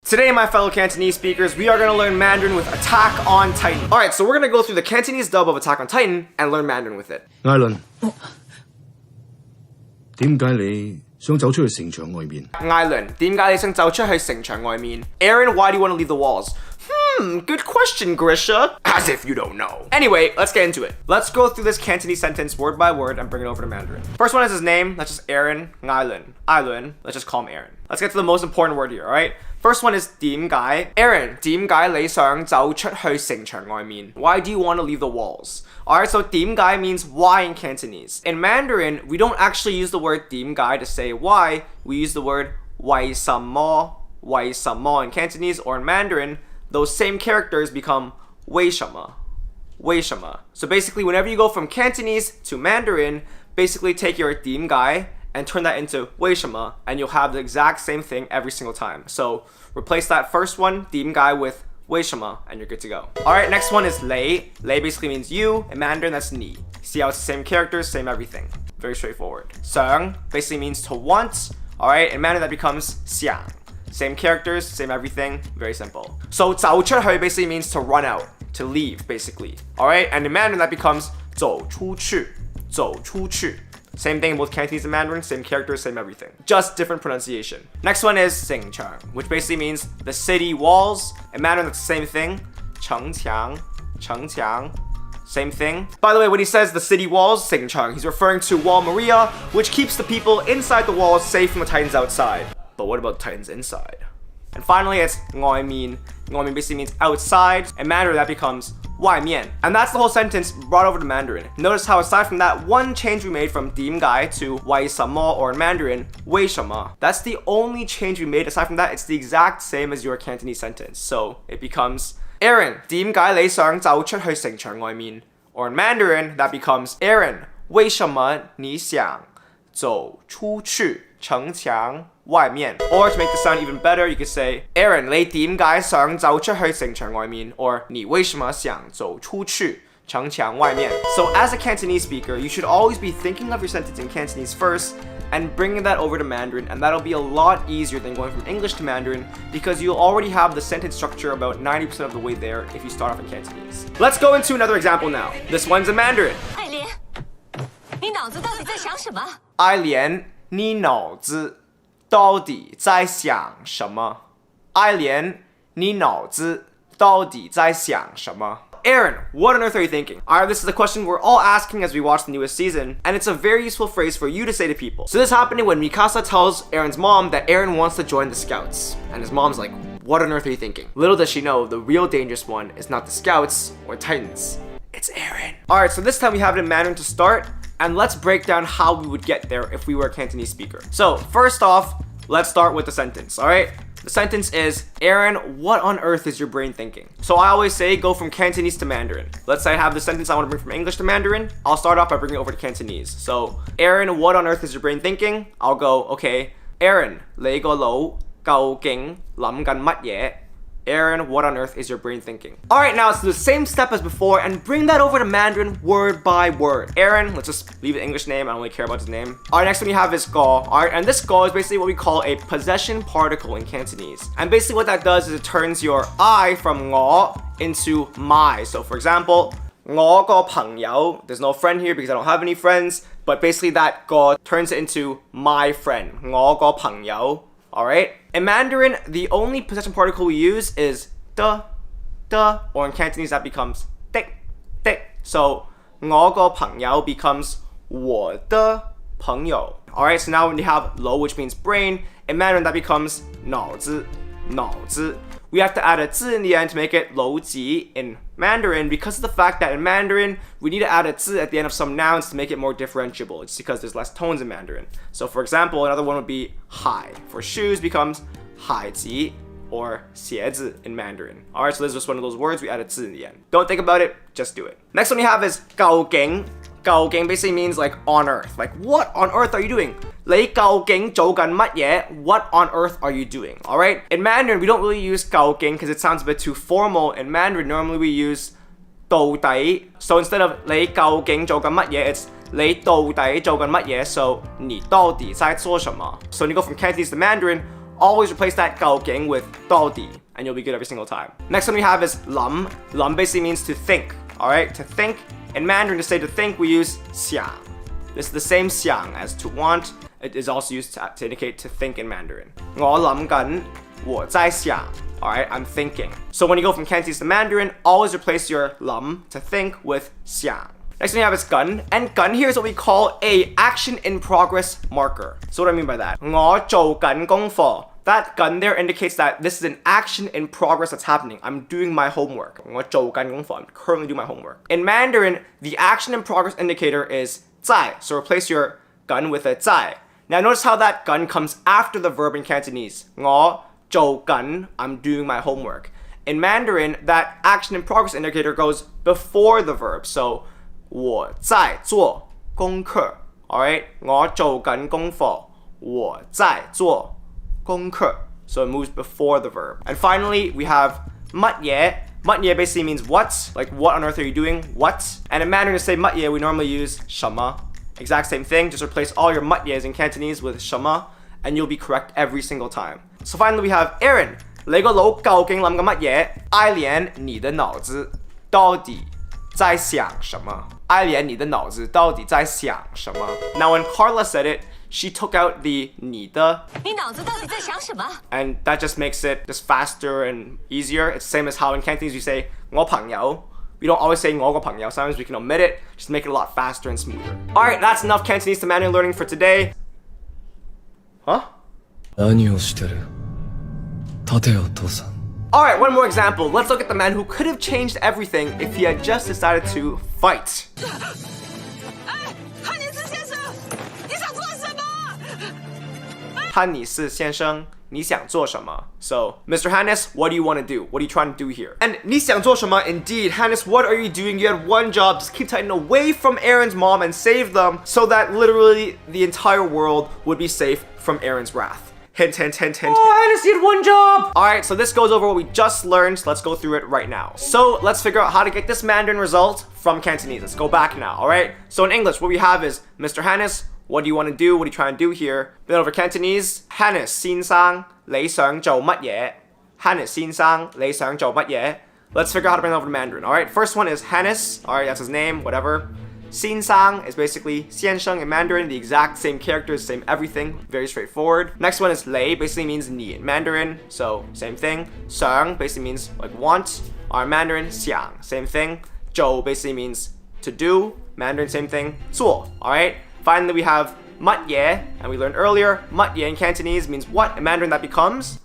Today, my fellow Cantonese speakers, we are going to learn Mandarin with Attack on Titan. Alright, so we're going to go through the Cantonese dub of Attack on Titan and learn Mandarin with it. 艾倫，點解你想走出去城牆外面？ Aaron, 點解你想走出去城牆外面? Aaron, why do you want to leave the walls? Good question, Grisha. As if you don't know. Anyway, let's get into it. Let's go through this Cantonese sentence word by word and bring it over to Mandarin. First one is his name. That's just Aaron. Aaron. Let's just call him Aaron. Let's get to the most important word here, alright? First one is 點解 Aaron, 點解你想走出去城牆外面? Why do you want to leave the walls? Alright, so 點解 means why in Cantonese. In Mandarin, we don't actually use the word 點解 to say why. We use the word 為什麼 in Cantonese, or in Mandarin, those same characters become 為什麼. So basically, whenever you go from Cantonese to Mandarin, basically take your 點解 and turn that into 為什麼, and you'll have the exact same thing every single time. So replace that first one, 點解, with 為什麼, and you're good to go. Alright, next one is 你. 你 basically means you. In Mandarin, that's 你. See how it's the same characters, same everything. Very straightforward. 想 basically means to want. Alright, in Mandarin that becomes 想. Same characters, same everything, very simple. So 走出去 basically means to run out, to leave basically. Alright, and in Mandarin that becomes 走出去. Same thing in both Cantonese and Mandarin, same characters, same everything. Just different pronunciation. Next one is 城牆, which basically means the city walls. In Mandarin that's the same thing. 城牆. Same thing. By the way, when he says the city walls, 城牆, he's referring to Wall Maria, which keeps the people inside the walls safe from the Titans outside. But what about the Titans inside? And finally, it's 外面. 外面 basically means outside. In Mandarin, that becomes 外面. And that's the whole sentence brought over to Mandarin. Notice how aside from that one change we made from 點解 to 為什麼, or in Mandarin, 為什麼. That's the only change we made. Aside from that, it's the exact same as your Cantonese sentence. So it becomes Aaron, 點解你想走出去城牆外面? Or in Mandarin, that becomes Aaron, 為什麼你想走出去城牆外面? Or to make the sound even better, you could say Aaron, 你點解想走出去城牆外面? Or 你為什麼想走出去城牆外面? So as a Cantonese speaker, you should always be thinking of your sentence in Cantonese first and bringing that over to Mandarin, and that'll be a lot easier than going from English to Mandarin because you'll already have the sentence structure about 90% of the way there if you start off in Cantonese. Let's go into another example now. This one's in Mandarin. 爱莲，你脑子到底在想什么？爱莲，你脑子到底在想什么? 爱莲，你脑子到底在想什么? Aaron, what on earth are you thinking? Alright, this is the question we're all asking as we watch the newest season, and it's a very useful phrase for you to say to people. So this is happening when Mikasa tells Aaron's mom that Aaron wants to join the Scouts. And his mom's like, what on earth are you thinking? Little does she know, the real dangerous one is not the Scouts or Titans. It's Aaron. Alright, so this time we have it in Mandarin to start, and let's break down how we would get there if we were a Cantonese speaker. So first off, let's start with the sentence, alright? The sentence is, Aaron, what on earth is your brain thinking? So I always say go from Cantonese to Mandarin. Let's say I have the sentence I want to bring from English to Mandarin. I'll start off by bringing it over to Cantonese. So, Aaron, what on earth is your brain thinking? I'll go, okay, Aaron, 你個腦究竟諗緊乜嘢? Aaron, what on earth is your brain thinking? Alright, now let's do the same step as before and bring that over to Mandarin word by word. Aaron, let's just leave the English name. I don't really care about his name. Alright, next one you have is go. Alright, and this go is basically what we call a possession particle in Cantonese. And basically what that does is it turns your I from 我 into my. So for example, 我個朋友, there's no friend here because I don't have any friends, but basically that go turns it into my friend. 我個朋友. Alright? In Mandarin, the only possession particle we use is de, or in Cantonese that becomes de. So, 我個朋友 becomes 我的朋友. Alright, so now when you have lo, which means brain, in Mandarin that becomes 脑子. We have to add a 字 in the end to make it 楼级 in Mandarin because of the fact that in Mandarin, we need to add a 字 at the end of some nouns to make it more differentiable. It's because there's less tones in Mandarin. So for example, another one would be 海 for shoes becomes 海级 or 鞋子 in Mandarin. Alright, so this is just one of those words, we add a 字 in the end. Don't think about it, just do it. Next one we have is 究竟. 究竟 basically means like on earth. Like what on earth are you doing? 你究竟做緊乜嘢? What on earth are you doing? Alright? In Mandarin, we don't really use 究竟 because it sounds a bit too formal. In Mandarin, normally we use 到底. So instead of 你究竟做緊乜嘢, it's 你到底做緊乜嘢? So 你到底在做什麼? So when you go from Cantonese to Mandarin, always replace that 究竟 with 到底 and you'll be good every single time. Next one we have is 諗. 諗 basically means to think, alright? To think. In Mandarin, to say to think, we use 想. This is the same 想 as to want. It is also used to indicate to think in Mandarin. 我諗緊,我在想. Alright, I'm thinking. So when you go from Cantonese to Mandarin, always replace your 諗 to think with 想. Next thing we have is 緊, and 緊 here is what we call a action in progress marker. So what do I mean by that? 我做緊功課. That 緊 there indicates that this is an action in progress that's happening. I'm doing my homework. 我做緊功課. I'm currently doing my homework. In Mandarin, the action in progress indicator is 在. So replace your 緊 with a 在. Now notice how that 緊 comes after the verb in Cantonese. 我做緊, I'm doing my homework. In Mandarin, that action in progress indicator goes before the verb. So 我在做功課. Alright? 我做緊功課. 我在做功課. So it moves before the verb. And finally, we have 乜嘢. 乜嘢 basically means what. Like, what on earth are you doing? What? And in Mandarin to say 乜嘢, we normally use 什麼. Exact same thing. Just replace all your 乜嘢in Cantonese with 什麼, and you'll be correct every single time. So finally, we have Aaron. 你個腦究竟諗緊乜嘢? 愛蓮,你的腦子到底在想什麼? 愛蓮,你的腦子到底在想什麼? Now when Carla said it, she took out the 你的. 你脑子到底在想什么? And that just makes it just faster and easier. It's the same as how in Cantonese we say 我朋友. We don't always say 我個朋友. Sometimes we can omit it, just make it a lot faster and smoother. Alright, that's enough Cantonese to Mandarin learning for today. Huh? 何をしてる? 立てよ、父さん. Alright, one more example. Let's look at the man who could have changed everything if he had just decided to fight. 汉尼斯先生，你想做什么？汉尼斯先生, 你想做什么? So, Mr. Hannes, what do you want to do? What are you trying to do here? And 你想做什么? Indeed, Hannes, what are you doing? You had one job, just keep Titan away from Aaron's mom and save them so that literally the entire world would be safe from Aaron's wrath. Hint, hint, hint, hint. Oh, Hannes, you had one job! Alright, so this goes over what we just learned, so let's go through it right now. So, let's figure out how to get this Mandarin result from Cantonese. Let's go back now, alright? So in English, what we have is, Mr. Hannes, what do you want to do? What are you trying to do here? Then over Cantonese, Hannes 先生,你想做乜嘢? Hannes 先生,你想做乜嘢? Let's figure out how to bring that over to Mandarin, alright? First one is Hannes, alright, that's his name, whatever. 先生 is basically 先生 in Mandarin, the exact same characters, same everything, very straightforward. Next one is 你 basically means 你 in Mandarin, so same thing. 想 basically means like want, or in Mandarin 想, same thing. 做 basically means to do, Mandarin same thing. 做, alright? Finally we have 乜嘢, and we learned earlier, 乜嘢 in Cantonese means what, in Mandarin that becomes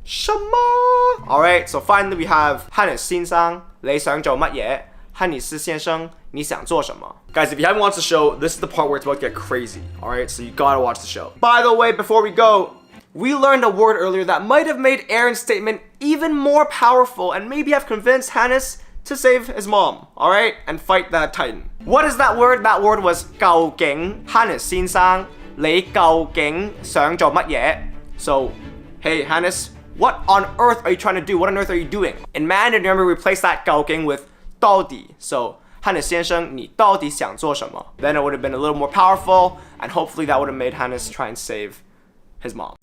什麼. Alright, so finally we have 漢尼斯先生,你想做乜嘢? 漢尼斯先生,你想做什麼? Guys, if you haven't watched the show, this is the part where it's about to get crazy. Alright, so you gotta watch the show. By the way, before we go, we learned a word earlier that might have made Aaron's statement even more powerful and maybe have convinced Hannes to save his mom, alright? And fight that Titan. What is that word? That word was 究竟, Hannes 先生,你究竟想做乜嘢? So, hey Hannes, what on earth are you trying to do? What on earth are you doing? In Mandarin, remember we replaced that 究竟 with 到底. So, Hannes 先生,你到底想做什麼? Then it would have been a little more powerful, and hopefully that would have made Hannes try and save his mom.